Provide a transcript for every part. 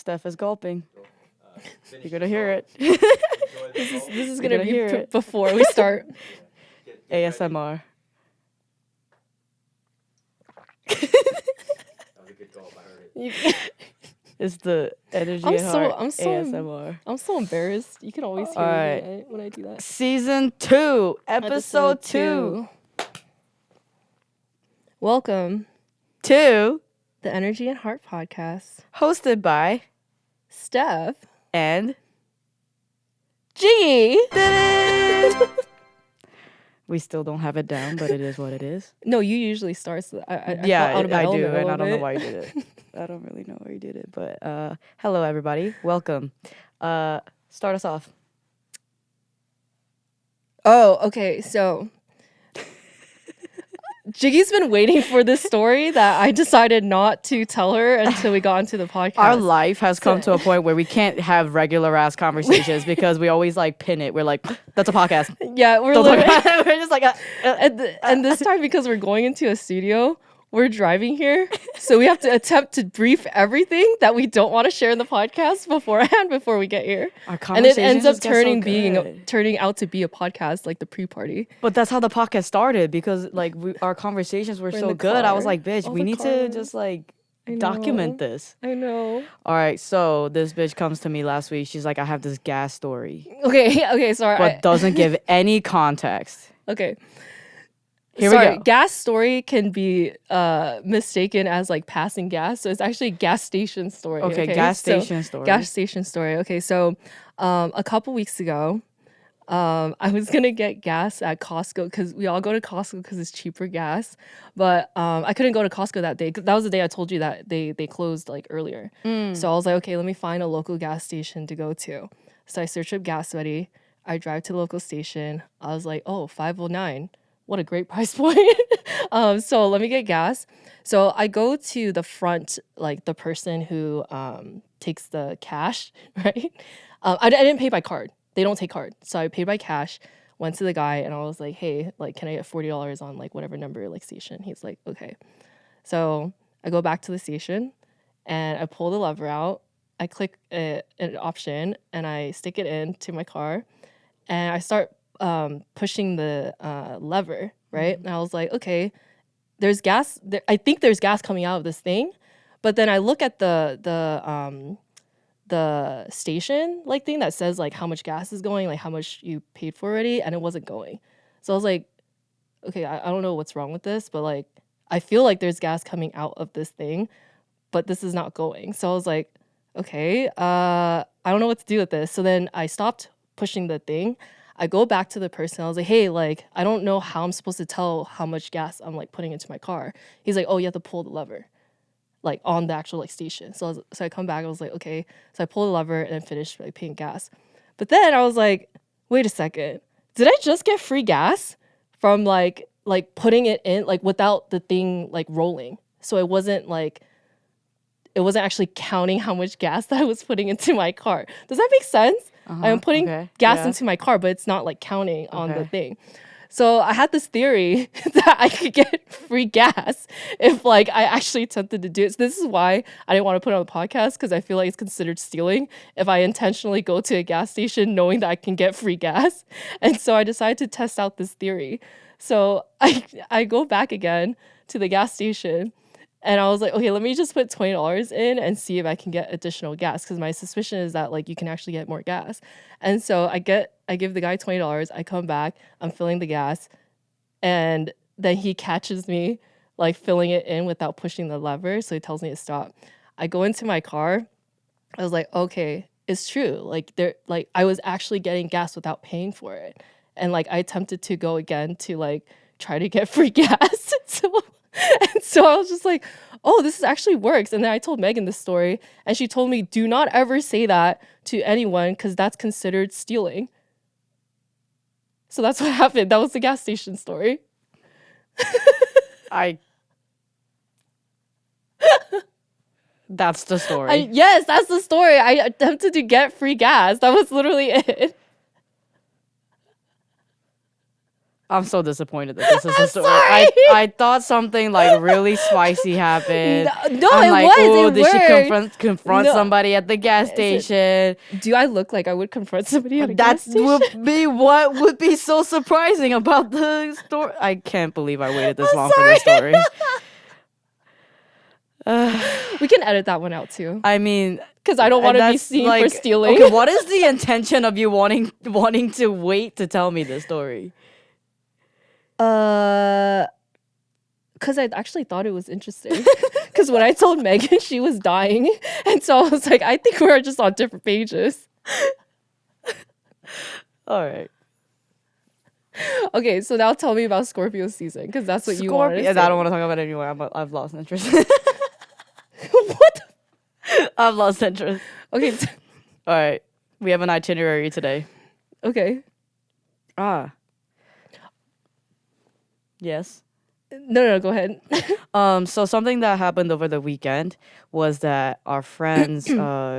Steph is gulping. You're gonna hear it. This is gonna be before we start. ASMR. That was a good gulp. I heard it. It's the energy and heart ASMR. I'm so embarrassed. You can always hear me when I do that. Season 2, episode 2. Welcome to the Energy and Heart podcast, hosted by Steph and Jiggy. We still don't have it down, but it is what it is. No, you usually start. So I do, and I don't know why you did it. I don't really know why you did it, but hello, everybody. Welcome. Start us off. Oh, okay. So Jiggy's been waiting for this story that I decided not to tell her until we got into the podcast. Our life has come to a point where we can't have regular ass conversations because we always like pin it. We're like, that's a podcast. Yeah, we're just like, and this time because we're going into a studio, we're driving here, so we have to attempt to brief everything that we don't want to share in the podcast beforehand before we get here. And it ends up turning out to be a podcast, like the pre-party. But that's how the podcast started because like our conversations were so good. I was like, bitch, we need to just like document this. I know. All right, so this bitch comes to me last week. She's like, I have this gas story. Okay, sorry. But doesn't give any context. Okay. Here we go. Gas story can be mistaken as like passing gas. So it's actually gas station story. Okay, gas station story. Gas station story. Okay, so a couple weeks ago, I was going to get gas at Costco because we all go to Costco because it's cheaper gas. But I couldn't go to Costco that day. That was the day I told you that they closed like earlier. So I was like, okay, let me find a local gas station to go to. So I searched up Gas Buddy. I drive to the local station. I was like, oh, $5.09. What a great price point. So let me get gas. So I go to the front, like the person who takes the cash, right? I didn't pay by card. They don't take card. So I paid by cash, went to the guy and I was like, hey, like, can I get $40 on like whatever number like station? He's like, okay. So I go back to the station and I pull the lever out. I click an option and I stick it into my car and I start pushing the lever, right? And I was like, okay, there's gas. I think there's gas coming out of this thing, but then I look at the station like thing that says like how much gas is going, like how much you paid for already, and it wasn't going. So I was like, okay, I don't know what's wrong with this, but like I feel like there's gas coming out of this thing, but this is not going. So I was like, okay, I don't know what to do with this. So then I stopped pushing the thing. I go back to the person. I was like, hey, like, I don't know how I'm supposed to tell how much gas I'm like putting into my car. He's like, oh, you have to pull the lever, like on the actual like station. So I come back. I was like, okay. So I pull the lever and finish like paying gas. But then I was like, wait a second. Did I just get free gas from like putting it in like without the thing like rolling? So it wasn't actually counting how much gas that I was putting into my car. Does that make sense? I'm putting gas into my car, but it's not like counting on the thing. So I had this theory that I could get free gas if like I actually attempted to do it. So this is why I didn't want to put it on the podcast because I feel like it's considered stealing if I intentionally go to a gas station knowing that I can get free gas. And so I decided to test out this theory. So I go back again to the gas station. And I was like, okay, let me just put $20 in and see if I can get additional gas because my suspicion is that like you can actually get more gas. And so I give the guy $20. I come back, I'm filling the gas, and then he catches me like filling it in without pushing the lever. So he tells me to stop. I go into my car. I was like, okay, it's true. Like I was actually getting gas without paying for it. And like I attempted to go again to like try to get free gas. So I was just like, oh, this actually works. And then I told Megan this story, and she told me, do not ever say that to anyone because that's considered stealing. So that's what happened. That was the gas station story. That's the story. Yes, that's the story. I attempted to get free gas. That was literally it. I'm so disappointed that this is the story. sorry. I thought something like really spicy happened. No, I'm it like, was. oh, It did she worked. confront No. somebody at the gas station? Do I look like I would confront somebody at a That gas station? would be what would be so surprising about the story. I can't believe I waited this long for this story. We can edit that one out too. I mean, because I don't want to be that's seen like, for stealing. Okay, what is the intention of you wanting to wait to tell me this story? Because I actually thought it was interesting. Because when I told Megan, she was dying, and so I was like, I think we're just on different pages. All right. Okay, so now tell me about Scorpio season, because that's what you wanted to say. I don't want to talk about it anymore. I've lost interest. What? I've lost interest. Okay. All right. We have an itinerary today. Okay. Yes. No, go ahead. So something that happened over the weekend was that our friends,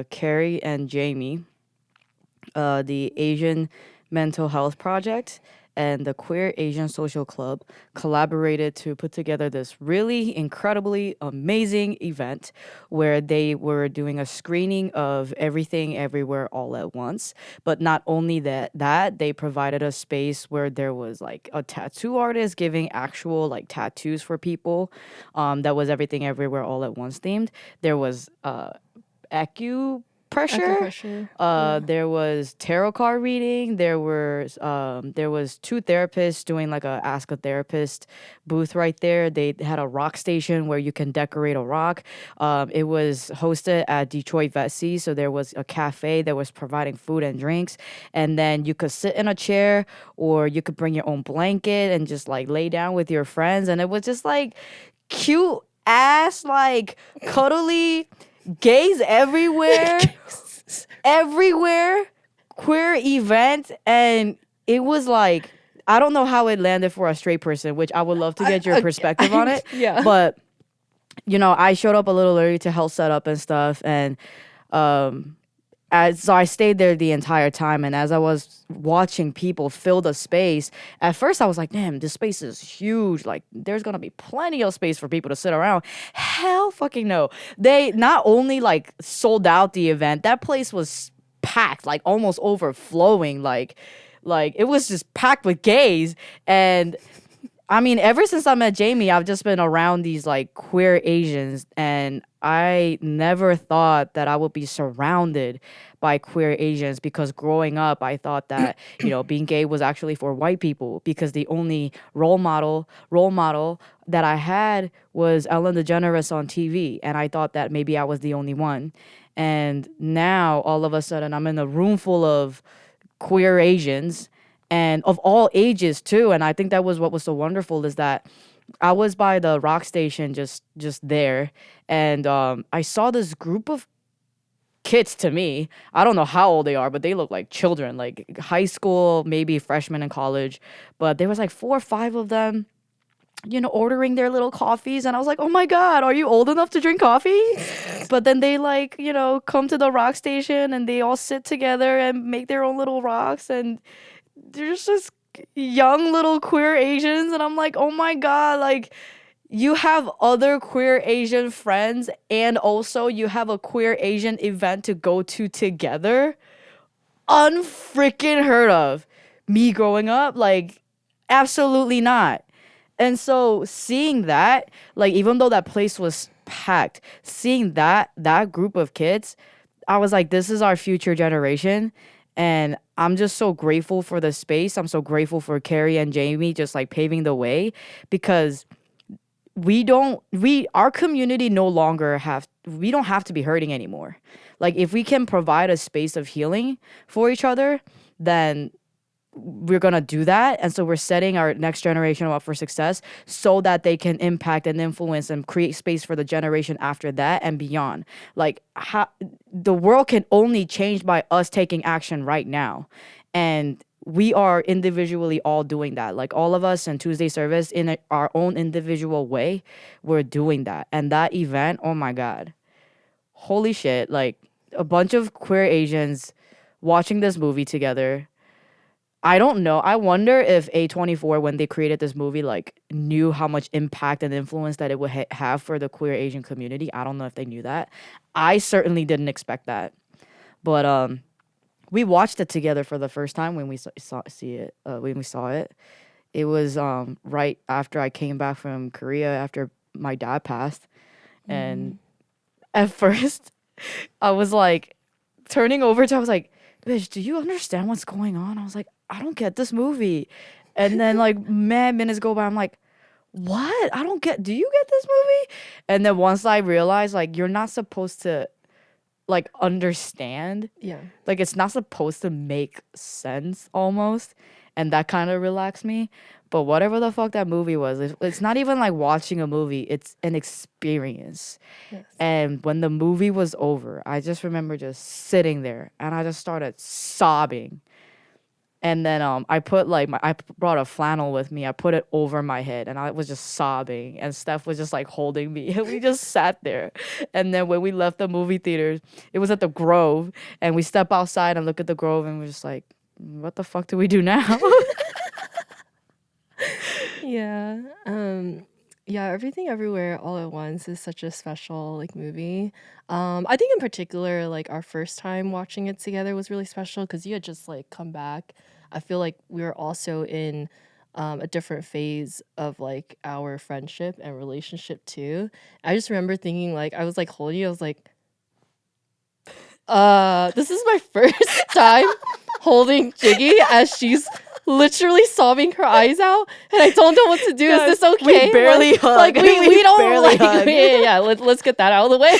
Carrie and Jamie, the Asian Mental Health Project and the Queer Asian Social Club collaborated to put together this really incredibly amazing event where they were doing a screening of Everything Everywhere All at Once. But not only that they provided a space where there was like a tattoo artist giving actual like tattoos for people. That was Everything Everywhere All at Once themed. There was acupressure. There was tarot card reading. There was two therapists doing like a Ask a Therapist booth right there. They had a rock station where you can decorate a rock. It was hosted at Detroit Vesey, so there was a cafe that was providing food and drinks, and then you could sit in a chair or you could bring your own blanket and just like lay down with your friends, and it was just like cute ass like cuddly. Gays everywhere, queer event, and it was like, I don't know how it landed for a straight person, which I would love to get your perspective on it. Yeah. But, I showed up a little early to help set up and stuff, and so I stayed there the entire time, and as I was watching people fill the space, at first I was like, damn, this space is huge. Like, there's gonna be plenty of space for people to sit around. Hell fucking no. They not only like sold out the event, that place was packed, like almost overflowing. Like it was just packed with gays. And I mean, ever since I met Jamie, I've just been around these like queer Asians, and I never thought that I would be surrounded by queer Asians, because growing up, I thought that, being gay was actually for white people, because the only role model that I had was Ellen DeGeneres on TV, and I thought that maybe I was the only one. And now all of a sudden I'm in a room full of queer Asians, and of all ages too. And I think that was what was so wonderful, is that I was by the rock station just there, and I saw this group of kids. To me, I don't know how old they are, but they look like children, like high school, maybe freshmen in college. But there was like 4 or 5 of them, ordering their little coffees, and I was like, oh my God, are you old enough to drink coffee? But then they like, come to the rock station and they all sit together and make their own little rocks, and there's just young little queer Asians, and I'm like, oh my God, like, you have other queer Asian friends, and also you have a queer Asian event to go to together. Unfreaking heard of. Me growing up, like, absolutely not. And so seeing that, like, even though that place was packed, seeing that group of kids, I was like, this is our future generation. And I'm just so grateful for the space. I'm so grateful for Carrie and Jamie just like paving the way, because our community we don't have to be hurting anymore. Like, if we can provide a space of healing for each other, then we're going to do that. And so we're setting our next generation up for success so that they can impact and influence and create space for the generation after that and beyond. Like, the world can only change by us taking action right now. And we are individually all doing that. Like, all of us in Tuesday service, in our own individual way, we're doing that. And that event, oh my God, holy shit. Like, a bunch of queer Asians watching this movie together, I don't know. I wonder if A24, when they created this movie, like knew how much impact and influence that it would have for the queer Asian community. I don't know if they knew that. I certainly didn't expect that. But we watched it together for the first time when we when we saw it. It was right after I came back from Korea after my dad passed, and at first I was like turning over to I was like, bitch, do you understand what's going on? I was like, I don't get this movie. And then like mad minutes go by, I'm like, what? I don't get, do you get this movie? And then once I realized like you're not supposed to like understand, Yeah. like it's not supposed to make sense almost. And that kind of relaxed me. But whatever the fuck that movie was, it's not even like watching a movie, it's an experience. Yes. And when the movie was over, I just remember just sitting there and I just started sobbing. And then I put like I brought a flannel with me. I put it over my head and I was just sobbing. And Steph was just like holding me. And we just sat there. And then when we left the movie theater, it was at the Grove. And we step outside and look at the Grove and we're just like, what the fuck do we do now? Yeah. Yeah, Everything Everywhere All at Once is such a special like movie. I think in particular like our first time watching it together was really special because you had just like come back. I feel like we were also in a different phase of like our friendship and relationship too. I just remember thinking like I was like holding you, I was like, this is my first time holding Jiggy as she's literally sobbing her eyes out, and I don't know what to do. Guys, Is this okay? we barely hug. Like we don't barely like hug. yeah. Let's get that out of the way.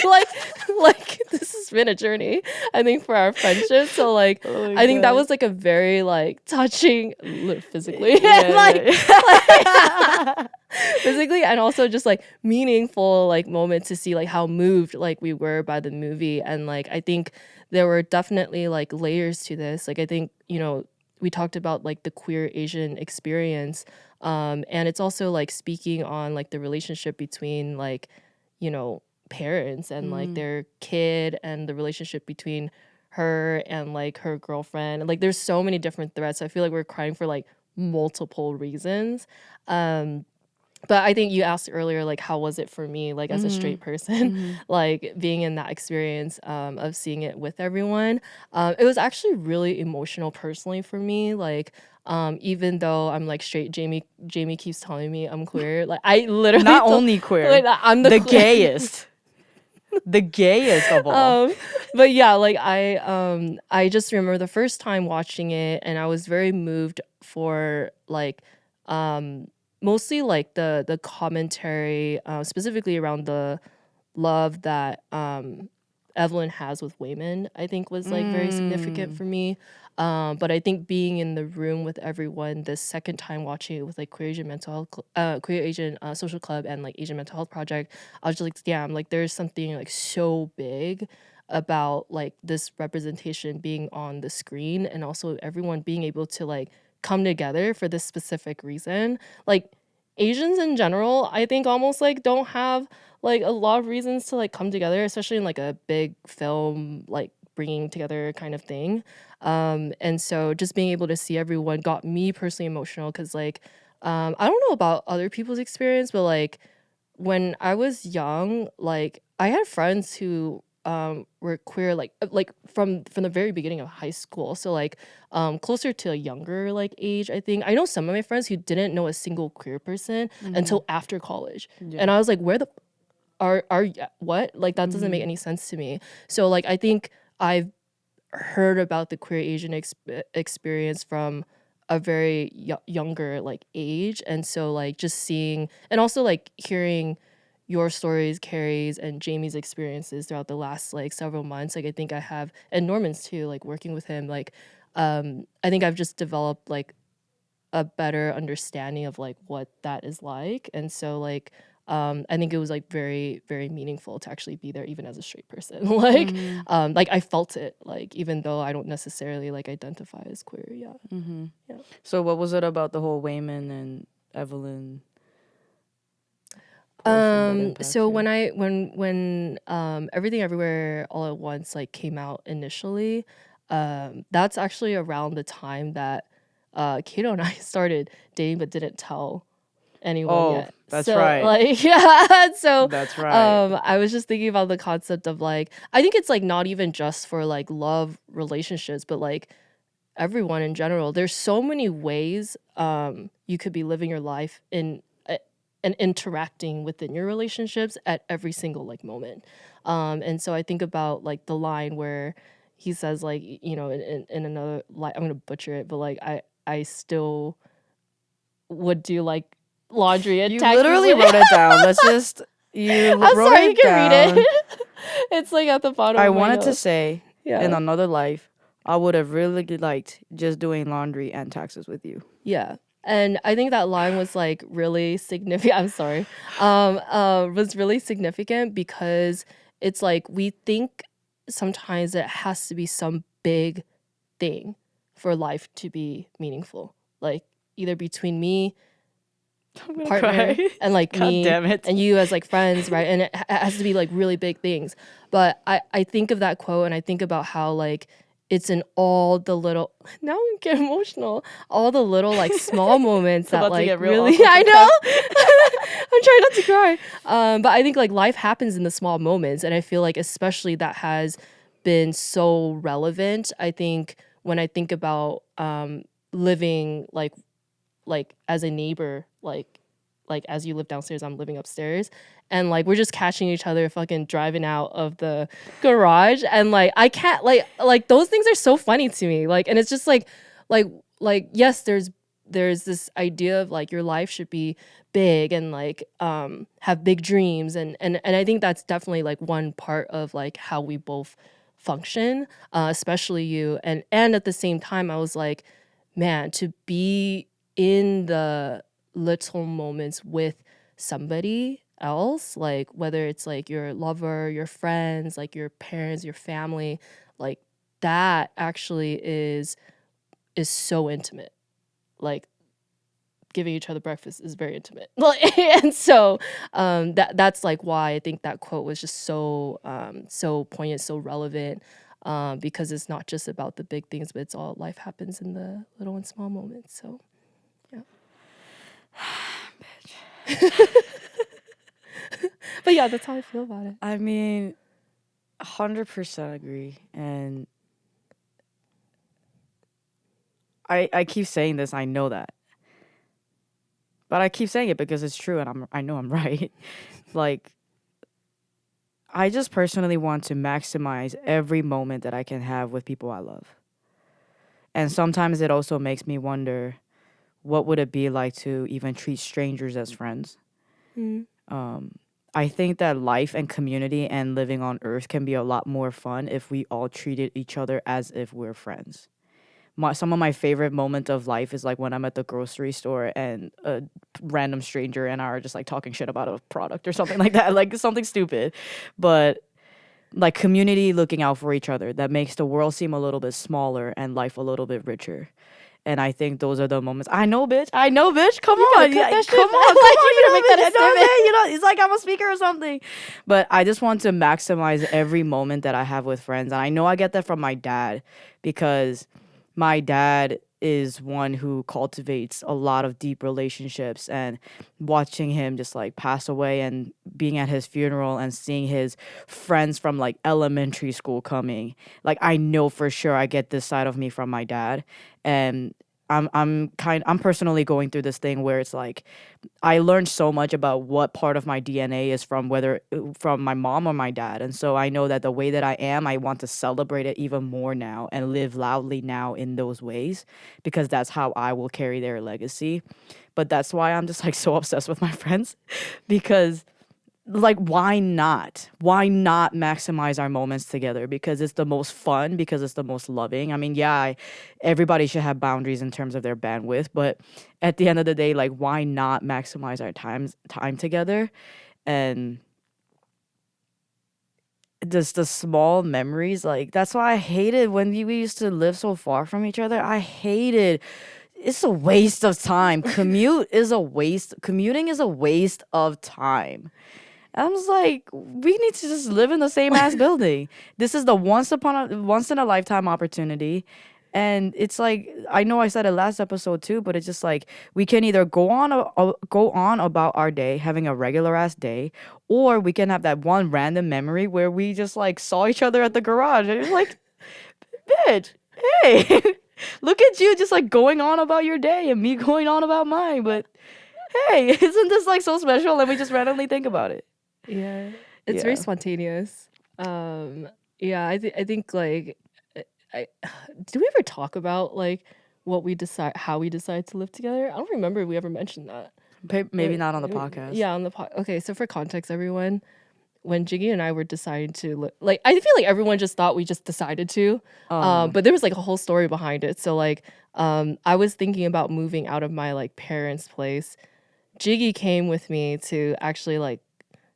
Like this has been a journey, I think, for our friendship. So like Oh my I think that God. was like a very like touching physically Yeah, and like yeah. physically and also just like meaningful like moment to see like how moved like we were by the movie. And like I think there were definitely like layers to this. Like I think, we talked about like the queer Asian experience, and it's also like speaking on like the relationship between like parents and like their kid, and the relationship between her and like her girlfriend. And like there's so many different threads, so I feel like we're crying for like multiple reasons. But I think you asked earlier, like, how was it for me, like, as a straight person, like, being in that experience of seeing it with everyone. It was actually really emotional personally for me. Like, even though I'm like straight, Jamie keeps telling me I'm queer. Like, I literally Not only queer, like, I'm the queer. gayest. The gayest of all. But yeah, like I just remember the first time watching it, and I was very moved for like mostly like the commentary, specifically around the love that Evelyn has with Wayman, I think was like very significant for me. But I think being in the room with everyone the second time watching it with like Queer Asian Queer Asian Social Club and like Asian Mental Health Project, I was just like, damn, like there's something like so big about like this representation being on the screen, and also everyone being able to like come together for this specific reason. Like Asians in general, I think almost like don't have like a lot of reasons to like come together, especially in like a big film like bringing together kind of thing. And so just being able to see everyone got me personally emotional because like I don't know about other people's experience, but like when I was young, like I had friends who were queer like from the very beginning of high school. So like closer to a younger like age, I think. I know some of my friends who didn't know a single queer person until after college. Yeah. And I was like, where the are what? Like that doesn't make any sense to me. So like I think I've heard about the queer Asian experience from a very younger like age, and so like just seeing and also like hearing your stories, Carrie's and Jamie's experiences throughout the last like several months. Like I think I have, and Norman's too, like working with him, like I think I've just developed like a better understanding of like what that is like. And so like I think it was like very, very meaningful to actually be there even as a straight person. Like I felt it, like even though I don't necessarily like identify as queer. Yeah. Yeah. So what was it about the whole Wayman and Evelyn portion that impacts So you? when Everything Everywhere All at Once like came out initially, that's actually around the time that Kato and I started dating but didn't tell anyone Oh, yet. that's So right. like yeah, so That's right. I was just thinking about the concept of like I think it's like not even just for like love relationships, but like everyone in general. There's so many ways you could be living your life in and interacting within your relationships at every single like moment. And so I think about like the line where he says like you know in another line I'm gonna butcher it, but like I still would do like laundry and You taxes literally with wrote it down. Let's just I'm wrote sorry, you it can read down. it. It's like at the bottom I of my wanted to notes. say in Yeah. another life, I would have really liked just doing laundry and taxes with you. Yeah. And I think that line was like really significant. I'm sorry. Was really significant because it's like we think sometimes it has to be some big thing for life to be meaningful. Like either between me, I'm gonna partner, cry. and like God me damn it. and you as like friends, right? And it has to be like really big things. But I think of that quote and I think about how like it's in all the little now I'm getting emotional. All the little like small moments It's that about to like get real really awkward. I know. I'm trying not to cry. But I think like life happens in the small moments and I feel like especially that has been so relevant. I think when I think about living like as a neighbor, like as you live downstairs, I'm living upstairs, and like we're just catching each other fucking driving out of the garage, and like I can't like those things are so funny to me, like, and it's just like yes, there's this idea of like your life should be big and like have big dreams and I think that's definitely like one part of like how we both function, especially you and at the same time I was like, man, to be in the little moments with somebody else, like whether it's like your lover, your friends, like your parents, your family, like that actually is so intimate. Like giving each other breakfast is very intimate. Like, and so that's like why I think that quote was just so so poignant, so relevant. Because it's not just about the big things, but it's all life happens in the little and small moments. So but yeah, that's how I feel about it. I mean, 100% agree. And I keep saying this, I know that. But I keep saying it because it's true and I know I'm right. Like I just personally want to maximize every moment that I can have with people I love. And sometimes it also makes me wonder what would it be like to even treat strangers as friends? Mm. I think that life and community and living on earth can be a lot more fun if we all treated each other as if we're friends. Some of my favorite moments of life is like when I'm at the grocery store and a random stranger and I are just like talking shit about a product or something like that, like something stupid. But like community looking out for each other that makes the world seem a little bit smaller and life a little bit richer. And I think those are the moments. I know, bitch. Come You on. gotta cut that shit, Come man. on. Like, you You gotta know, make that a bitch. You know what I'm statement. saying? You know, it's like I'm a speaker or something. But I just want to maximize every moment that I have with friends. And I know I get that from my dad because my dad is one who cultivates a lot of deep relationships, and watching him just like pass away and being at his funeral and seeing his friends from like elementary school coming, like I know for sure I get this side of me from my dad. And I'm personally going through this thing where it's like I learned so much about what part of my DNA is from, whether from my mom or my dad. And so I know that the way that I am, I want to celebrate it even more now and live loudly now in those ways because that's how I will carry their legacy. But that's why I'm just like so obsessed with my friends because like why not maximize our moments together because it's the most fun, because it's the most loving. I mean, yeah, everybody should have boundaries in terms of their bandwidth, but at the end of the day, like why not maximize our time together? And just the small memories, like that's why I hated when we used to live so far from each other. I hated, it's a waste of time. Commuting is a waste of time. I was like, we need to just live in the same ass building. This is the once in a lifetime opportunity. And it's like, I know I said it last episode too, but it's just like we can either go on about our day, having a regular ass day, or we can have that one random memory where we just like saw each other at the garage, and it's like, bitch, hey, look at you just like going on about your day and me going on about mine. But hey, isn't this like so special? Let me just randomly think about it. Yeah, it's very Yeah. spontaneous. Yeah, I think like I did we ever talk about like how we decide to live together? I don't remember if we ever mentioned that. Maybe not on the podcast. Yeah, on the okay. So for context, everyone, when Jiggy and I were deciding to like, I feel like everyone just thought we just decided to, but there was like a whole story behind it. So like, I was thinking about moving out of my like parents' place. Jiggy came with me to actually like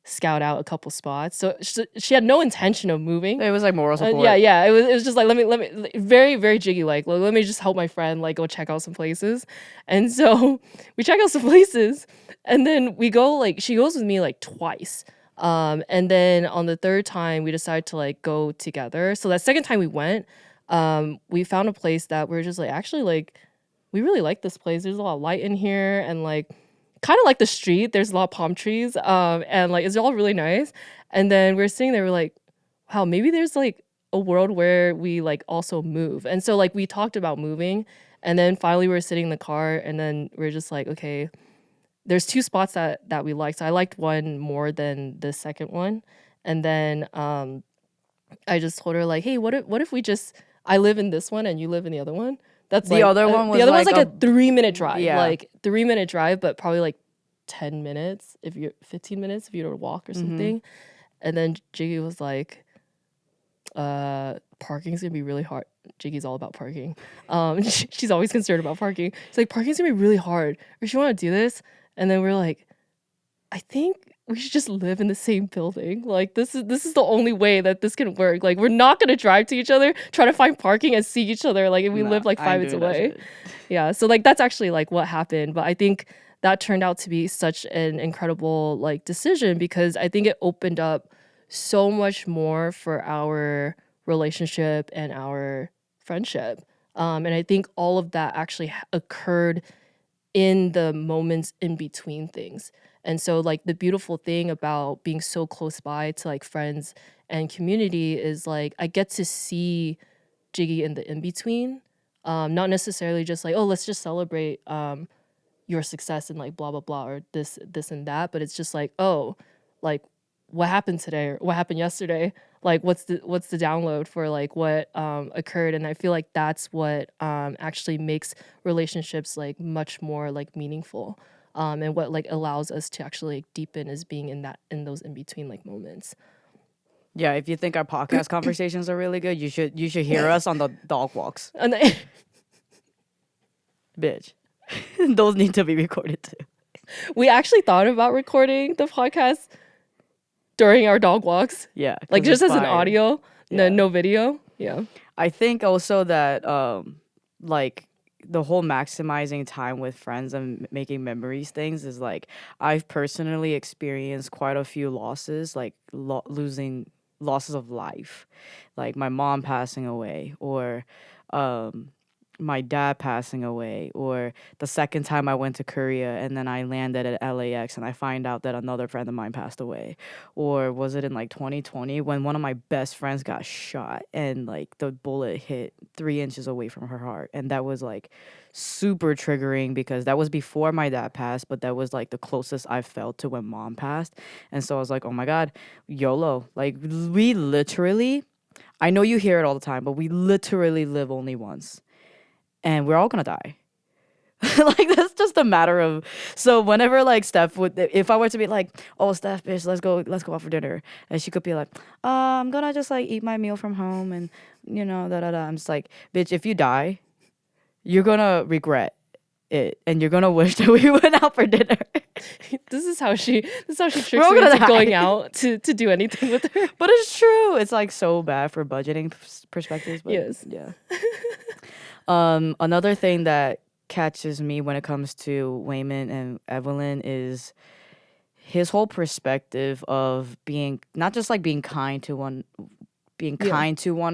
scout out a couple spots. So she had no intention of moving. It was like moral support. Yeah. It was just like let me very very Jiggy like let me just help my friend like go check out some places. And so we check out some places, and then we go like she goes with me like twice. And then on the third time we decided to like go together. So that second time we went, we found a place that we're just like actually like we really like this place. There's a lot of light in here, and like kind of like the street. There's a lot of palm trees, and like it's all really nice. And then we're sitting there, we're like, wow, maybe there's like a world where we like also move. And so like we talked about moving, and then finally we were sitting in the car, and then we're just like, okay, there's two spots that we liked. So I liked one more than the second one. And then I just told her like, hey, what if we just I live in this one and you live in the other one? That's The like, other one was the other one's like like a 3-minute drive. Yeah. Like 3-minute drive, but probably like 10 minutes if you're 15 minutes if you were to walk or something. And then Jiggy was like, parking's gonna be really hard. Jiggy's all about parking. She's always concerned about parking. It's like parking's gonna be really hard. Or she wanna do this? And then we're like, I think we should just live in the same building. Like this is the only way that this can work. Like we're not gonna drive to each other, try to find parking and see each other. Like if we live like 5 minutes away. Yeah. So like that's actually like what happened. But I think that turned out to be such an incredible like decision, because I think it opened up so much more for our relationship and our friendship. And I think all of that actually occurred in the moments in between things. And so like the beautiful thing about being so close by to like friends and community is like I get to see Jiggy in the in between. Not necessarily just like, oh, let's just celebrate your success and like blah blah blah or this and that, but it's just like, oh, like what happened today or what happened yesterday, like what's the download for like what occurred. And I feel like that's what actually makes relationships like much more like meaningful, and what like allows us to actually like deepen is being in those in between like moments. Yeah, if you think our podcast conversations are really good, you should hear us on the dog walks. And then, Bitch. Those need to be recorded too. we actually thought about recording the podcast during our dog walks. Yeah. Like 'cause just it's as an fire. audio, Yeah. no video. Yeah. I think also that like the whole maximizing time with friends and making memories things is like I've personally experienced quite a few losses, like losing losses of life, like my mom passing away, or my dad passing away, or the second time I went to Korea and then I landed at LAX and I find out that another friend of mine passed away. Or was it in like 2020 when one of my best friends got shot and like the bullet hit 3 inches away from her heart. And that was like super triggering because that was before my dad passed, but that was like the closest I felt to when mom passed. And so I was like, oh my God, YOLO. Like we literally, I know you hear it all the time, but we literally live only once. And we're all gonna die. Like that's just a matter of. So whenever like Steph would, if I were to be like, oh Steph, bitch, let's go out for dinner, and she could be like, I'm gonna just like eat my meal from home, and you know da da da. I'm just like, bitch, if you die, you're gonna regret it, and you're gonna wish that we went out for dinner. This is how she tricks We're all me gonna into die. going out to do anything with her. But it's true. It's like so bad for budgeting perspectives. But Yes. Yeah. Another thing that catches me when it comes to Wayman and Evelyn is his whole perspective of being not just like being kind to one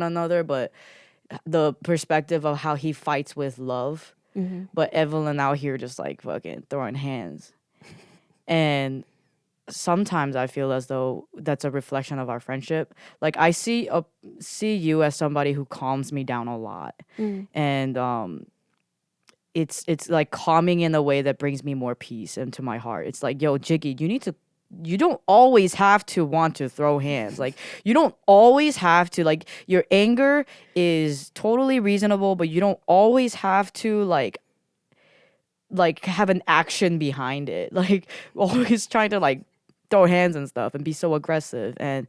another, but the perspective of how he fights with love, but Evelyn out here just like fucking throwing hands. And sometimes I feel as though that's a reflection of our friendship. Like I see you as somebody who calms me down a lot, and it's like calming in a way that brings me more peace into my heart. It's like, yo, Jiggy, you don't always have to want to throw hands. Like you don't always have to, like, your anger is totally reasonable, but you don't always have to like have an action behind it. Like always trying to like throw hands and stuff and be so aggressive. And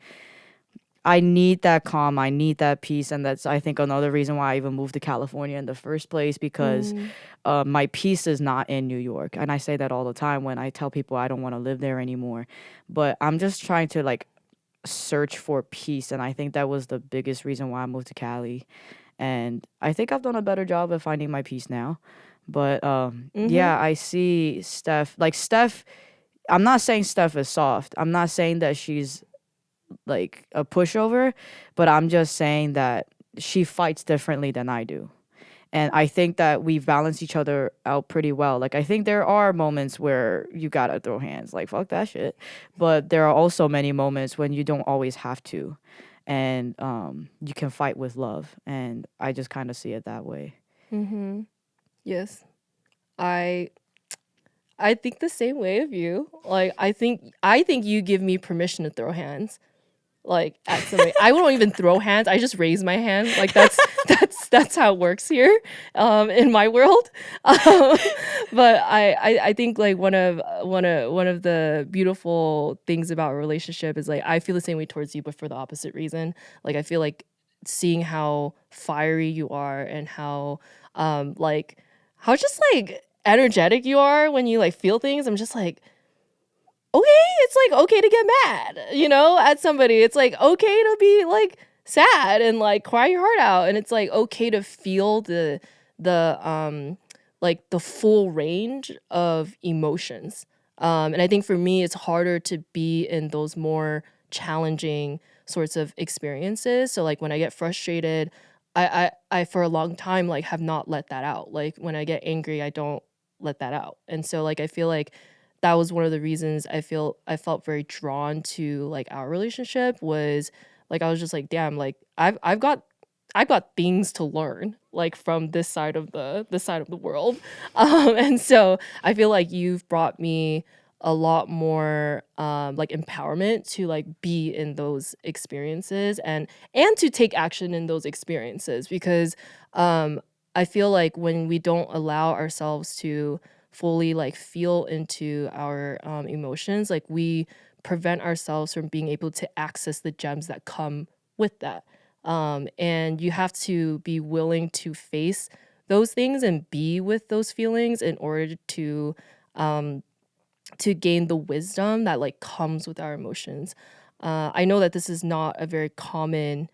I need that calm. I need that peace. And that's, I think, another reason why I even moved to California in the first place, because my peace is not in New York. And I say that all the time when I tell people I don't want to live there anymore. But I'm just trying to like search for peace. And I think that was the biggest reason why I moved to Cali. And I think I've done a better job of finding my peace now. But yeah, I see Steph. Like Steph, I'm not saying Steph is soft. I'm not saying that she's like a pushover, but I'm just saying that she fights differently than I do. And I think that we balance each other out pretty well. Like I think there are moments where you gotta throw hands, like fuck that shit. But there are also many moments when you don't always have to. And you can fight with love. And I just kind of see it that way. Yes. I think the same way of you. Like I think you give me permission to throw hands. Like at somebody, I won't even throw hands. I just raise my hand. Like that's how it works here, in my world. But I think like one of the beautiful things about a relationship is like I feel the same way towards you, but for the opposite reason. Like I feel like seeing how fiery you are and like how just like energetic you are when you like feel things. I'm just like, okay, it's like okay to get mad, at somebody. It's like okay to be like sad and like cry your heart out, and it's like okay to feel the like the full range of emotions. And I think for me, it's harder to be in those more challenging sorts of experiences. So like when I get frustrated, I for a long time like have not let that out. Like when I get angry, I don't let that out, and so like I feel like that was one of the reasons I felt very drawn to like our relationship. Was like I was just like, damn, like I've got things to learn like from this side of the world. And so I feel like you've brought me a lot more like empowerment to like be in those experiences and to take action in those experiences, because I feel like when we don't allow ourselves to fully like feel into our emotions, like we prevent ourselves from being able to access the gems that come with that. And you have to be willing to face those things and be with those feelings in order to gain the wisdom that like comes with our emotions. I know that this is not a very common.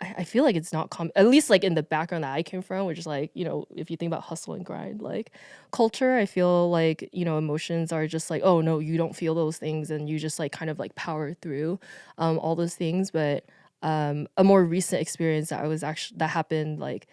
I feel like it's not common, at least like in the background that I came from, which is like, if you think about hustle and grind, like culture, I feel like, emotions are just like, oh no, you don't feel those things, and you just like kind of like power through all those things. But a more recent experience that happened like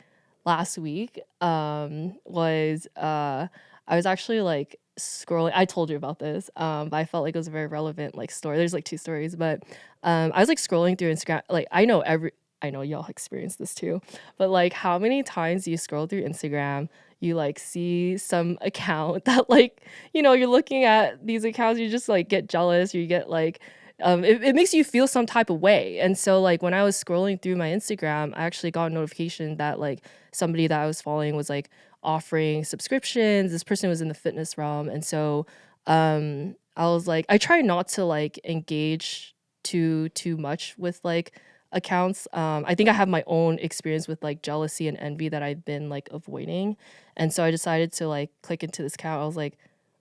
last week was I was actually like scrolling. I told you about this, but I felt like it was a very relevant like story. There's like two stories, but I was like scrolling through Instagram. Like I know y'all experience this too, but like how many times do you scroll through Instagram, you like see some account that like, you're looking at these accounts, you just like get jealous, or you get like it makes you feel some type of way. And so like when I was scrolling through my Instagram, I actually got a notification that like somebody that I was following was like offering subscriptions. This person was in the fitness realm. And so I was like, I try not to like engage too much with like accounts. I think I have my own experience with like jealousy and envy that I've been like avoiding. And so I decided to like click into this account. I was like,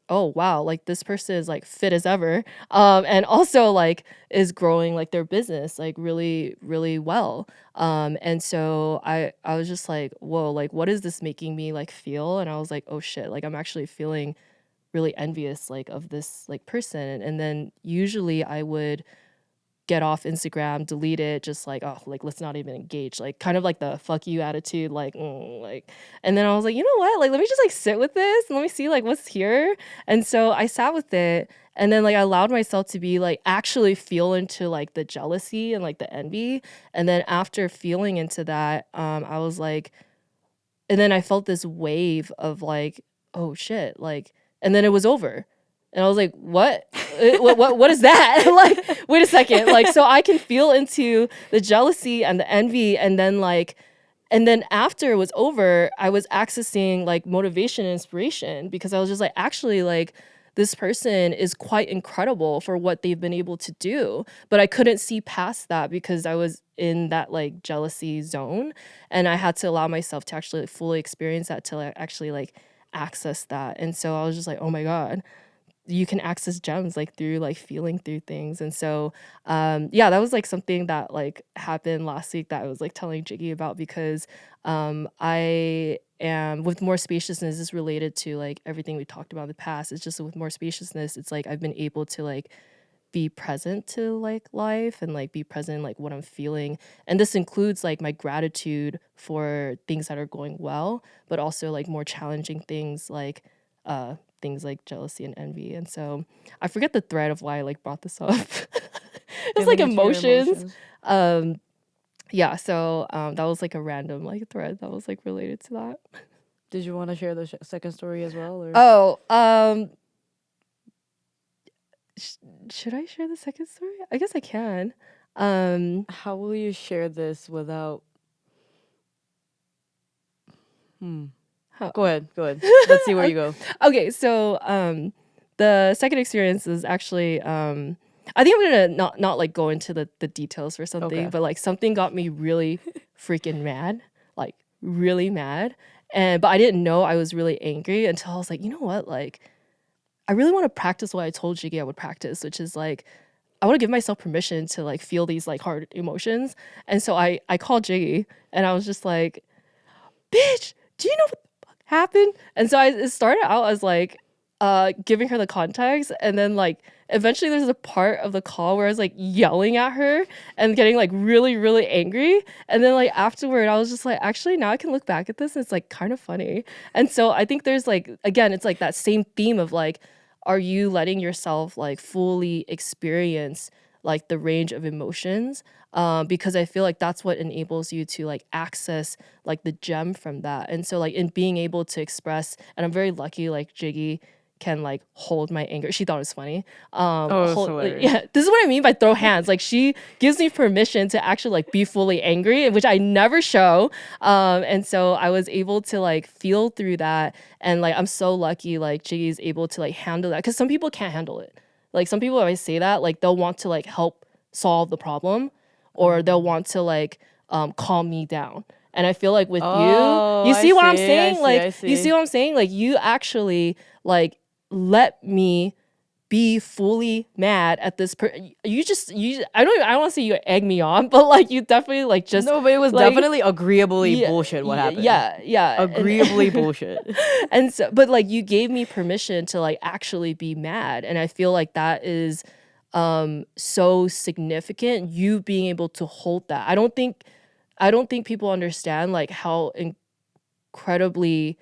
oh wow, like this person is like fit as ever, and also like is growing like their business like really really well, and so I was just like, whoa, like what is this making me like feel? And I was like, oh shit, like I'm actually feeling really envious like of this like person. And then usually I would get off Instagram, delete it, just like, oh, like let's not even engage, like kind of like the fuck you attitude, like, like. And then I was like, you know what, like let me just like sit with this and let me see like what's here. And so I sat with it, and then like I allowed myself to be like actually feel into like the jealousy and like the envy. And then after feeling into that, I was like, and then I felt this wave of like, oh shit, like, and then it was over. And I was like, what? What is that? Like, wait a second. Like, so I can feel into the jealousy and the envy. And then after it was over, I was accessing like motivation and inspiration, because I was just like, actually, like, this person is quite incredible for what they've been able to do. But I couldn't see past that because I was in that like jealousy zone. And I had to allow myself to actually fully experience that, to like, actually like access that. And so I was just like, oh my God, you can access gems like through like feeling through things. And so that was like something that like happened last week that I was like telling Jiggy about, because I am, with more spaciousness, is related to like everything we talked about in the past. It's just with more spaciousness, it's like I've been able to like be present to like life and like be present in, like what I'm feeling. And this includes like my gratitude for things that are going well, but also like more challenging things like jealousy and envy. And so I forget the thread of why I like brought this up. It's like emotions. So that was like a random like thread that was like related to that. Did you want to share the second story as well? Or? Oh, should I share the second story? I guess I can. How will you share this without? Go ahead. Let's see where you go. Okay, so the second experience is actually I think I'm gonna not like go into the details for something, but like something got me really freaking mad, like really mad. But I didn't know I was really angry until I was like, you know what, like I really want to practice what I told Jiggy I would practice, which is like I want to give myself permission to like feel these like hard emotions. And so I called Jiggy and I was just like, bitch, do you know what the fuck happened? And so it started out as like giving her the context, and then like eventually there's a part of the call where I was like yelling at her and getting like really, really angry. And then like afterward I was just like, actually now I can look back at this and it's like kind of funny. And so I think there's like, again, it's like that same theme of like, are you letting yourself like fully experience like the range of emotions? Because I feel like that's what enables you to like access like the gem from that. And so like in being able to express, and I'm very lucky like Jiggy can like hold my anger. She thought it was funny. This is what I mean by throw hands. Like she gives me permission to actually like be fully angry, which I never show. And so I was able to like feel through that. And like I'm so lucky like Jiggy's able to like handle that, because some people can't handle it. Like some people always say that like they'll want to like help solve the problem, or they'll want to like calm me down. And I feel like with you see what I'm saying? You see what I'm saying? Like you actually like let me be fully mad at this I don't want to say you egg me on, but like you definitely like just no, but it was like, definitely agreeably bullshit what happened. Yeah agreeably bullshit. And so but like you gave me permission to like actually be mad, and I feel like that is so significant, you being able to hold that. I don't think people understand like how incredibly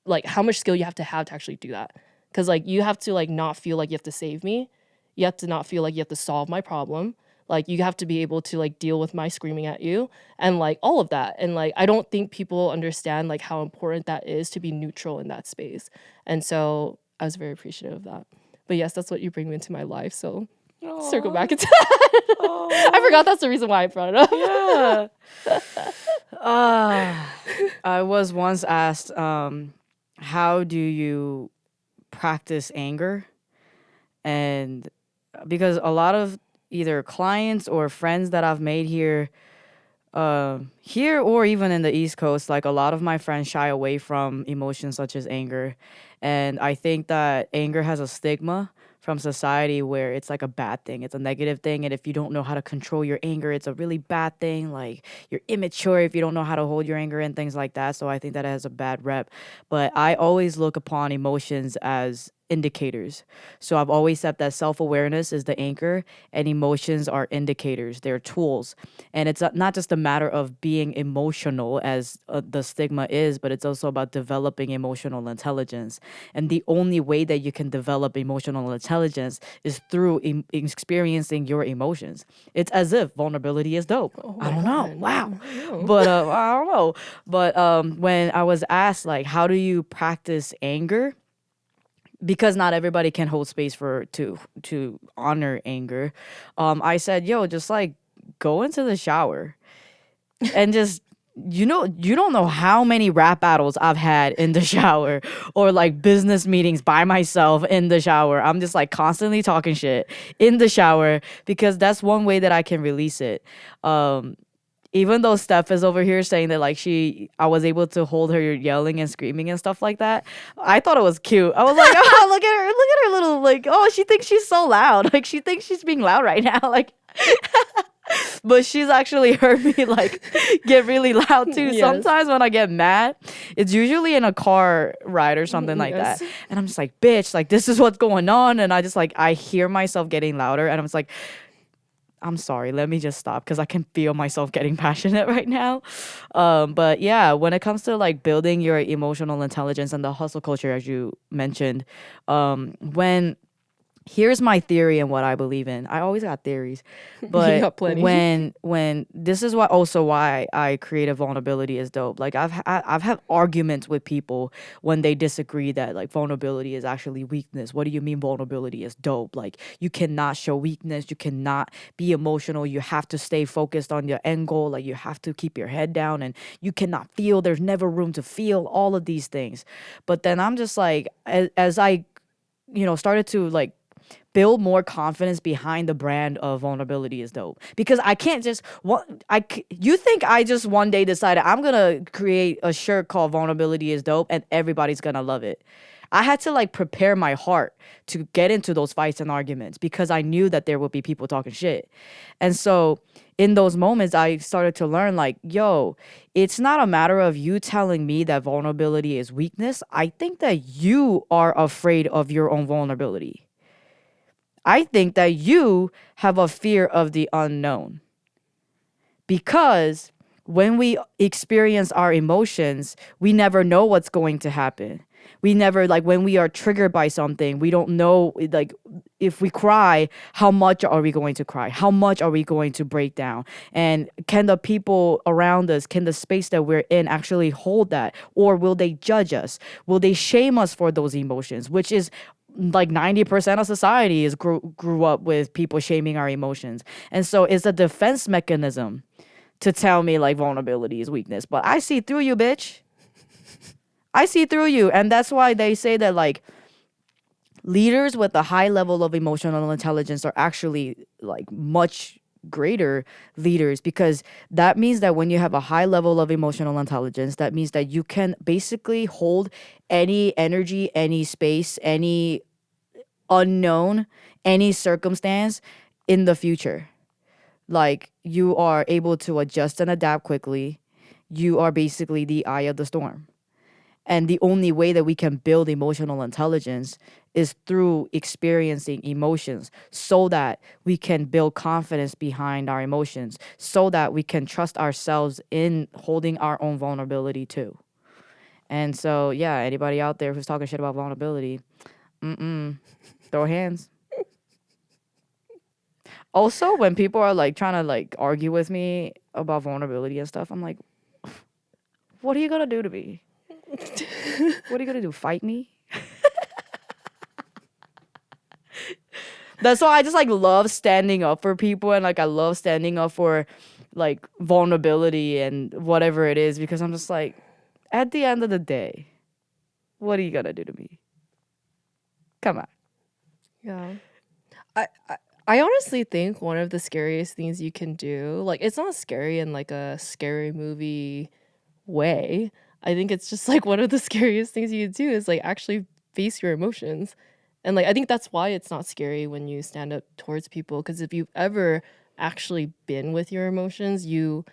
like how much skill you have to actually do that. Because like you have to like not feel like you have to save me. You have to not feel like you have to solve my problem. Like you have to be able to like deal with my screaming at you and like all of that. And like I don't think people understand like how important that is to be neutral in that space. And so I was very appreciative of that. But yes, that's what you bring into my life. So circle back into that. I forgot that's the reason why I brought it up. Yeah. I was once asked, how do you practice anger? And because a lot of either clients or friends that I've made here or even in the East Coast, like a lot of my friends shy away from emotions such as anger. And I think that anger has a stigma from society where it's like a bad thing. It's a negative thing. And if you don't know how to control your anger, it's a really bad thing. Like you're immature if you don't know how to hold your anger and things like that. So I think that it has a bad rep. But I always look upon emotions as indicators. So I've always said that self-awareness is the anchor and emotions are indicators. They're tools. And it's not just a matter of being emotional as the stigma is, but it's also about developing emotional intelligence. And the only way that you can develop emotional intelligence is through experiencing your emotions. It's as if vulnerability is dope. Oh I my don't know. God. Wow. No. But I don't know. But when I was asked like how do you practice anger, because not everybody can hold space for to honor anger, I said, yo, just like go into the shower and just you don't know how many rap battles I've had in the shower or like business meetings by myself in the shower. I'm just like constantly talking shit in the shower because that's one way that I can release it. Even though Steph is over here saying that like I was able to hold her yelling and screaming and stuff like that, I thought it was cute. I was like, oh, look at her little like, oh, she thinks she's so loud, like she thinks she's being loud right now, like. But she's actually heard me like get really loud too. Yes. Sometimes when I get mad, it's usually in a car ride or something like Yes. that, and I'm just like, bitch, like this is what's going on, and I just like I hear myself getting louder, and I'm just like, I'm sorry, let me just stop because I can feel myself getting passionate right now. But yeah, when it comes to like building your emotional intelligence and the hustle culture, as you mentioned, when here's my theory and what I believe in. I always got theories, but got plenty. when this is what also why I creative vulnerability is dope. Like I've had arguments with people when they disagree that like vulnerability is actually weakness. What do you mean vulnerability is dope? Like you cannot show weakness. You cannot be emotional. You have to stay focused on your end goal. Like you have to keep your head down and you cannot feel. There's never room to feel all of these things. But then I'm just like as I started to like build more confidence behind the brand of vulnerability is dope, because I can't just you think I just one day decided I'm gonna create a shirt called vulnerability is dope and everybody's gonna love it. I had to like prepare my heart to get into those fights and arguments because I knew that there would be people talking shit. And so in those moments I started to learn like, yo, it's not a matter of you telling me that vulnerability is weakness. I think that you are afraid of your own vulnerability. I think that you have a fear of the unknown, because when we experience our emotions, we never know what's going to happen. We never, like when we are triggered by something, we don't know, like if we cry, how much are we going to cry? How much are we going to break down? And can the people around us, can the space that we're in actually hold that? Or will they judge us? Will they shame us for those emotions, which is like 90% of society is grew up with people shaming our emotions. And so it's a defense mechanism to tell me like vulnerability is weakness. But I see through you, bitch. I see through you. And that's why they say that like leaders with a high level of emotional intelligence are actually like much greater leaders, because that means that when you have a high level of emotional intelligence, that means that you can basically hold any energy, any space, any unknown, any circumstance in the future. Like you are able to adjust and adapt quickly. You are basically the eye of the storm. And the only way that we can build emotional intelligence is through experiencing emotions, so that we can build confidence behind our emotions, so that we can trust ourselves in holding our own vulnerability too. And so, yeah, anybody out there who's talking shit about vulnerability, throw hands. Also, when people are like trying to like argue with me about vulnerability and stuff, I'm like, what are you gonna do to me? What are you gonna do? Fight me? That's why I just like love standing up for people, and like I love standing up for like vulnerability and whatever it is, because I'm just like, at the end of the day, what are you gonna do to me? Come on. Yeah. I, I I honestly think one of the scariest things you can do, like it's not scary in like a scary movie way. I think it's just like one of the scariest things you can do is like actually face your emotions. And like I think that's why it's not scary when you stand up towards people, because if you've ever actually been with your emotions, you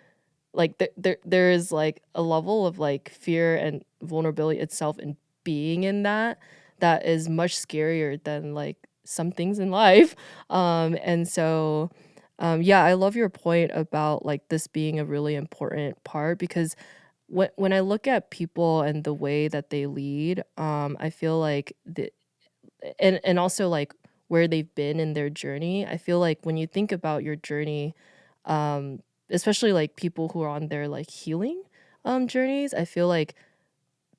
like there is like a level of like fear and vulnerability itself in being in that that is much scarier than like some things in life. And so yeah, I love your point about like this being a really important part, because when I look at people and the way that they lead, I feel like and also like where they've been in their journey, I feel like when you think about your journey, especially like people who are on their like healing journeys, I feel like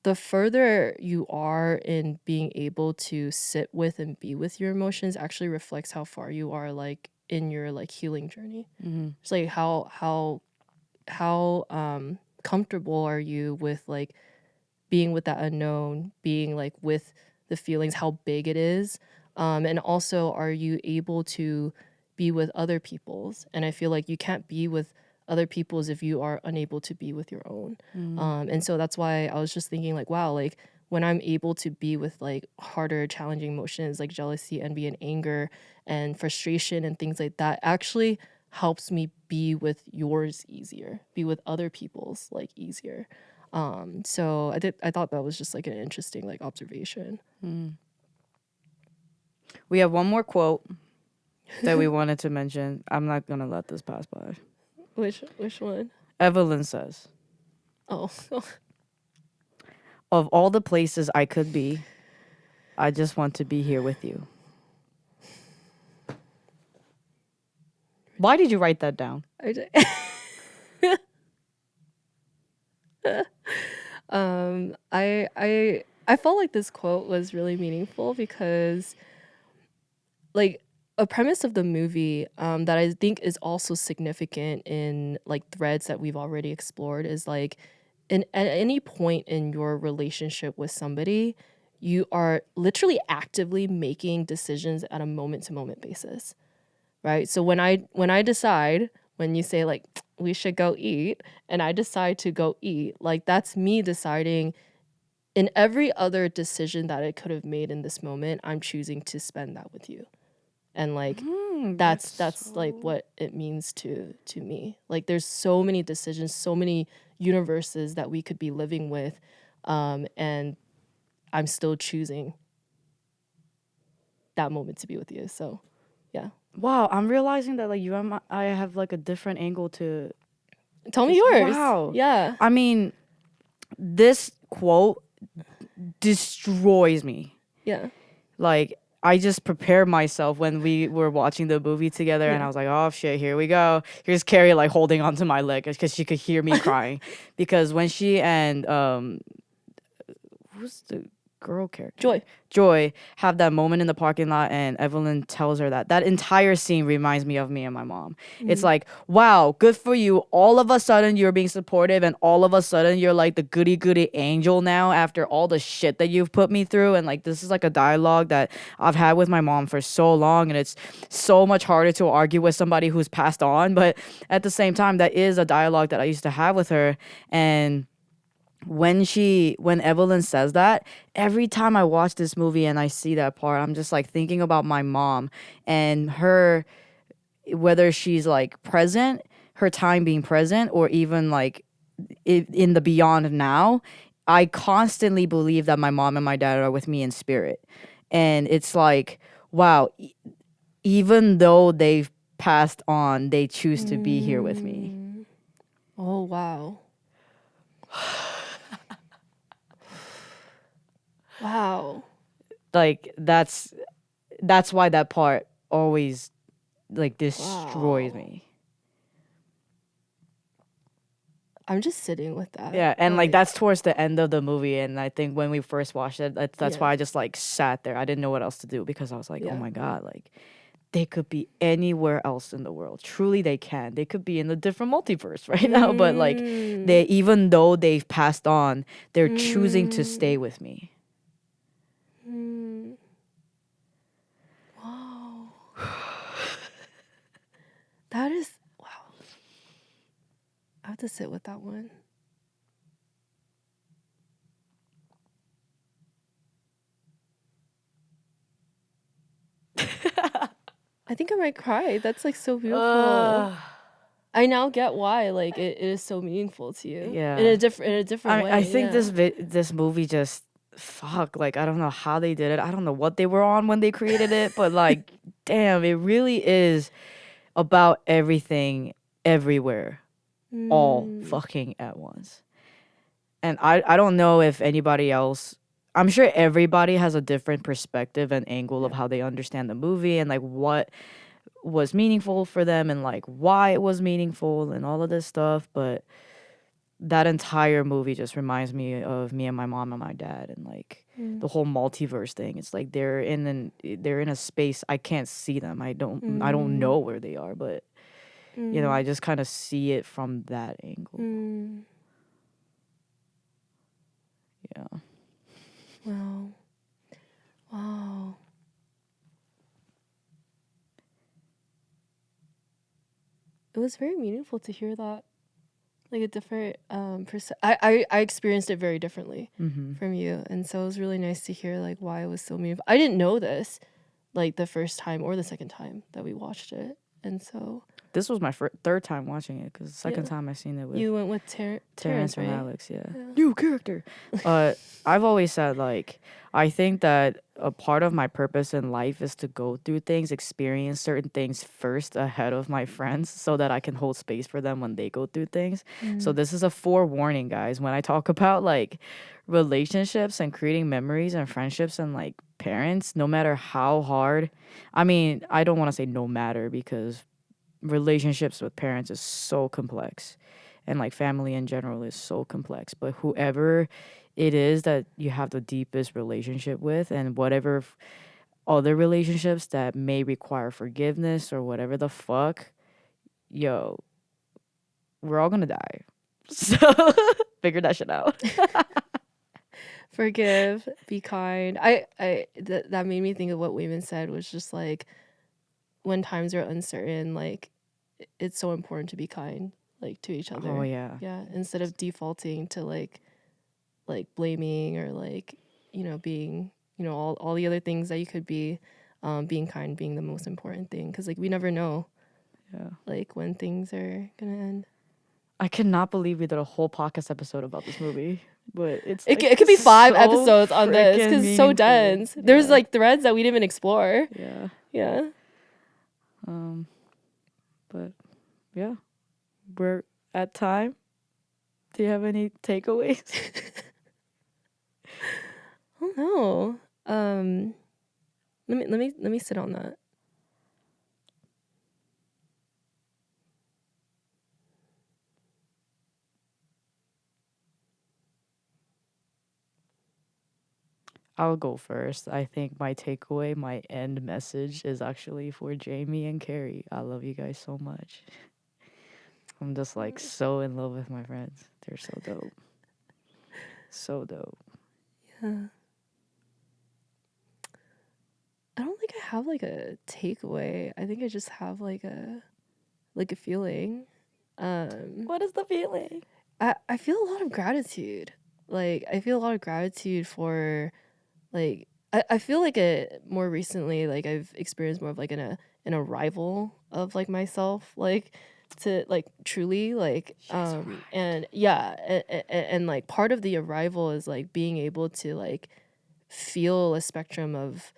the further you are in being able to sit with and be with your emotions actually reflects how far you are like in your like healing journey. It's like how comfortable are you with like being with that unknown, being like with the feelings, how big it is, and also are you able to be with other people's? And I feel like you can't be with other people's if you are unable to be with your own. And so that's why I was just thinking like, wow, like when I'm able to be with like harder, challenging emotions like jealousy, envy, and anger and frustration and things like that, actually helps me be with yours easier, be with other people's like easier. So I thought that was just like an interesting like observation. We have one more quote that we wanted to mention. I'm not gonna let this pass by. Which one? Evelyn says, Oh, "Of all the places I could be, I just want to be here with you." Why did you write that down? I did. I felt like this quote was really meaningful because like a premise of the movie that I think is also significant in like threads that we've already explored is like at any point in your relationship with somebody, you are literally actively making decisions at a moment to moment basis, right? So when I decide, when you say like we should go eat and I decide to go eat, like that's me deciding. In every other decision that I could have made in this moment, I'm choosing to spend that with you. And like that's like what it means to me. Like there's so many decisions, so many universes that we could be living with, and I'm still choosing that moment to be with you. So yeah. Wow, I'm realizing that like you and I have like a different angle to. Tell me yours. Wow. Yeah. I mean, this quote destroys me. Yeah. Like I just prepared myself when we were watching the movie together, and I was like, "Oh shit, here we go." Here's Carrie like holding onto my leg because she could hear me crying. Because when she and who's the girl character? Joy have that moment in the parking lot, and Evelyn tells her that entire scene reminds me of me and my mom. It's like, wow, good for you. All of a sudden you're being supportive, and all of a sudden you're like the goody angel now after all the shit that you've put me through. And like this is like a dialogue that I've had with my mom for so long, and it's so much harder to argue with somebody who's passed on, but at the same time that is a dialogue that I used to have with her. And when Evelyn says that, every time I watch this movie and I see that part, I'm just like thinking about my mom and her, whether she's like present, her time being present, or even like in the beyond now. I constantly believe that my mom and my dad are with me in spirit. And it's like, wow, even though they've passed on, they choose to be here with me. Oh, wow. Wow. Like that's why that part always like destroys me. I'm just sitting with that. Yeah, and like that's towards the end of the movie, and I think when we first watched it, that's why I just like sat there. I didn't know what else to do because I was like, oh my god, like they could be anywhere else in the world. Truly, they can. They could be in a different multiverse right now, but like they, even though they've passed on, they're choosing to stay with me. Wow. That is, wow. I have to sit with that one. I think I might cry. That's like so beautiful. I now get why like it is so meaningful to you. Yeah. In a different way. I think this movie just fuck, like, I don't know how they did it. I don't know what they were on when they created it, but like, damn, it really is about everything, everywhere, all Mm. fucking at once. And I don't know if anybody else, I'm sure everybody has a different perspective and angle of how they understand the movie and like what was meaningful for them and like why it was meaningful and all of this stuff. But that entire movie just reminds me of me and my mom and my dad and like the whole multiverse thing. It's like they're in a space I can't see them. I don't know where they are, but you know, I just kind of see it from that angle. Yeah. Wow. Wow. It was very meaningful to hear that. Like a different I experienced it very differently from you. And so it was really nice to hear like why it was so meaningful. I didn't know this like the first time or the second time that we watched it. And so This was my third time watching it because the second Yeah. time I seen it with you went with Terrence and right? Alex, yeah. Yeah. New character. I've always said like I think that a part of my purpose in life is to go through things, experience certain things first ahead of my friends so that I can hold space for them when they go through things. So this is a forewarning, guys, when I talk about like relationships and creating memories and friendships and like parents, no matter how hard. I mean, I don't want to say no matter because relationships with parents is so complex and like family in general is so complex, but whoever it is that you have the deepest relationship with and whatever other relationships that may require forgiveness or whatever the fuck, yo, we're all gonna die. So figure that shit out. Forgive, be kind. That made me think of what Wayman said, was just like when times are uncertain, like it's so important to be kind, like to each other. Oh yeah. Yeah, instead of defaulting to like blaming or like, being, all the other things that you could be, being kind being the most important thing, because like we never know Yeah. like when things are gonna end. I cannot believe we did a whole podcast episode about this movie, but it's It, like it could be 5 so episodes on this freaking because it's so meaningful. dense. There's Yeah. like threads that we didn't even explore. Yeah. Yeah. But yeah, we're at time. Do you have any takeaways? Oh no. Let me sit on that. I'll go first. I think my takeaway, my end message is actually for Jamie and Carrie. I love you guys so much. I'm just like so in love with my friends. They're so dope. So dope. Yeah. I don't think I have like a takeaway. I think I just have like a feeling. What is the feeling? I feel a lot of gratitude. Like I feel a lot of gratitude for like I feel like more recently like I've experienced more of like an arrival of like myself, like to like truly like and yeah, and like part of the arrival is like being able to like feel a spectrum of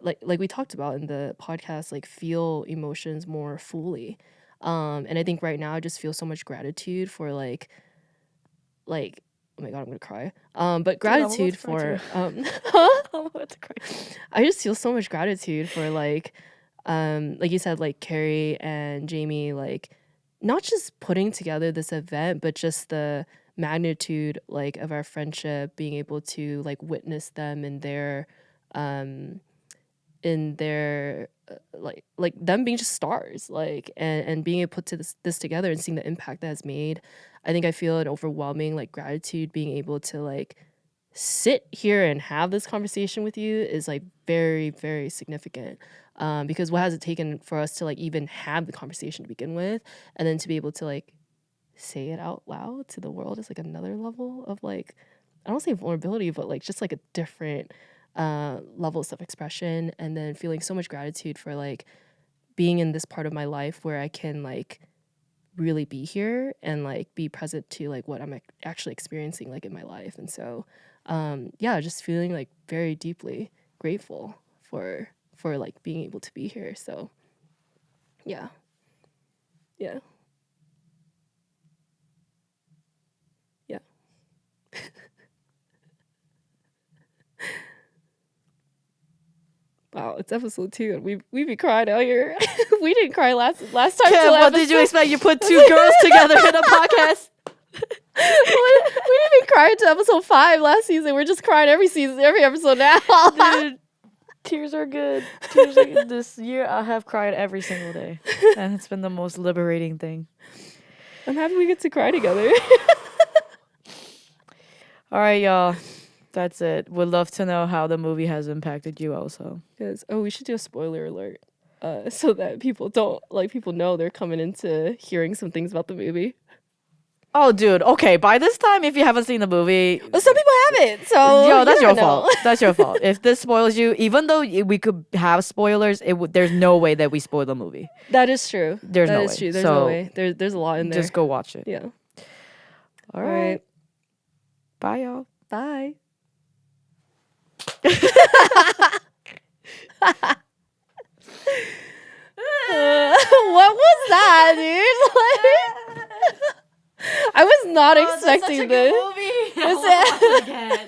like we talked about in the podcast, like feel emotions more fully. And I think right now I just feel so much gratitude for like oh my god, I'm gonna cry. But gratitude for I'm about to cry. I just feel so much gratitude for like you said, like Carrie and Jamie, like not just putting together this event, but just the magnitude like of our friendship, being able to like witness them um in their like them being just stars, like and being able to put this together and seeing the impact that has made. I think I feel an overwhelming like gratitude being able to like sit here and have this conversation with you is like very, very significant. Because what has it taken for us to like even have the conversation to begin with, and then to be able to like say it out loud to the world is like another level of like, I don't say vulnerability, but like just like a different level of self-expression. And then feeling so much gratitude for like being in this part of my life where I can like really be here and like be present to like what I'm actually experiencing like in my life. And so yeah, just feeling like very deeply grateful for like being able to be here. So yeah. Yeah. Yeah. Wow, it's episode 2 and we be crying out here. We didn't cry last time. Kev, what did you expect? You put 2 girls together in a podcast? We didn't even cry into episode 5 last season. We're just crying every episode now. Dude, tears are good. Tears are good. This year I have cried every single day, and it's been the most liberating thing. I'm happy we get to cry together. All right, y'all. That's it. Would love to know how the movie has impacted you also. Because we should do a spoiler alert, so that people know they're coming into hearing some things about the movie. Oh, dude. Okay, by this time, if you haven't seen the movie, Well, some people haven't. So yo, that's your know. fault. That's your fault. If this spoils you, even though we could have spoilers, there's no way that we spoil the movie. That is true. There's no way. True. There's so no way. There's a lot in there. Just go watch it. Yeah. All right. Bye, y'all. Bye. What was that, dude? I was not expecting this. Movie. I want to watch it again.